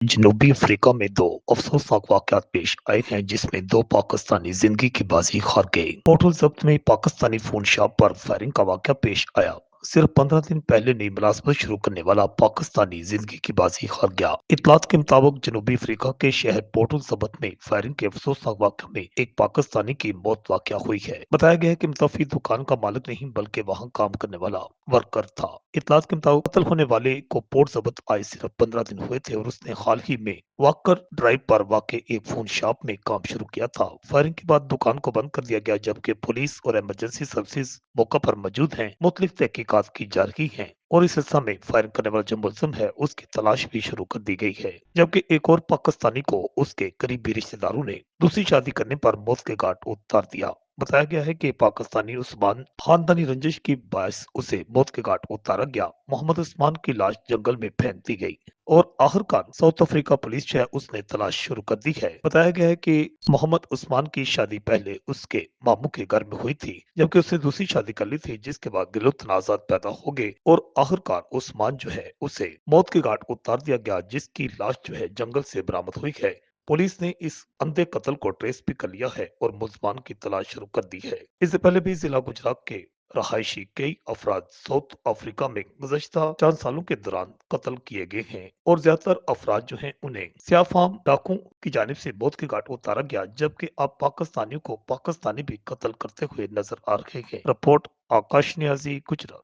जनूबी अफ्रीका में दो अफसोसनाक वाकयात पेश आए हैं जिसमें दो पाकिस्तानी जिंदगी की बाजी हार गए। होटल जब्त में पाकिस्तानी फोन शॉप पर फायरिंग का वाकया पेश आया। सिर्फ 15 दिन पहले नई मुलाजमत शुरू करने वाला पाकिस्तानी जिंदगी की बाजी हार गया। इतलात के मुताबिक जनूबी अफ्रीका के शहर पोर्ट elizabeth में फायरिंग के अफसोसनाक वाकये में एक पाकिस्तानी की मौत वाकया हुई है। बताया गया है कि मुतल्लिक़ दुकान का मालिक नहीं बल्कि वहां काम करने वाला वर्कर था। इतलात के मुताबिक कत्ल होने वाले को पोर्ट elizabeth आए सिर्फ 15 दिन हुए थे और उसने हाल ही में वॉकर ड्राइव पर वाक़ एक फोन शॉप में काम शुरू किया था। फायरिंग के बाद दुकान को बंद कर दिया गया जबकि पुलिस और इमरजेंसी सर्विसेज मौका पर मौजूद हैं। मुख्तलिफ तहकीकात की जा रही हैं और इस हिस्सा में फायरिंग करने वाला जो मुलजिम है उसकी तलाश भी शुरू कर दी गई है। जबकि एक और पाकिस्तानी को उसके करीबी रिश्तेदारों ने दूसरी शादी करने पर मौत के घाट उतार दिया। बताया गया है कि पाकिस्तानी उस्मान खानदानी रंजिश की बायस उसे मौत के घाट उतारा गया। मोहम्मद उस्मान की लाश जंगल में फेंक दी गई और आखिरकार साउथ अफ्रीका पुलिस जो है उसने तलाश शुरू कर दी है। बताया गया है कि मोहम्मद उस्मान की शादी पहले उसके मामू के घर में हुई थी जबकि उसने दूसरी शादी कर ली थी जिसके बाद दिलो तनाजात पैदा हो गए और आखिरकार उस्मान जो है उसे मौत के घाट उतार दिया गया जिसकी लाश जो है जंगल से बरामद हुई है। पुलिस ने इस अंधे कत्ल को ट्रेस भी कर लिया है और मुलजमान की तलाश शुरू कर दी है। इससे पहले भी जिला गुजरात के रहायशी कई अफराद साउथ अफ्रीका में गुज़श्ता 4 सालों के दौरान कत्ल किए गए हैं और ज्यादातर अफराद जो हैं उन्हें सियाफाम डाकुओं की जानिब से मौत के घाट उतारा गया जबकि अब पाकिस्तानियों को पाकिस्तानी भी कत्ल करते हुए नजर आ रहे हैं। रिपोर्ट आकाश न्याजी गुजरात।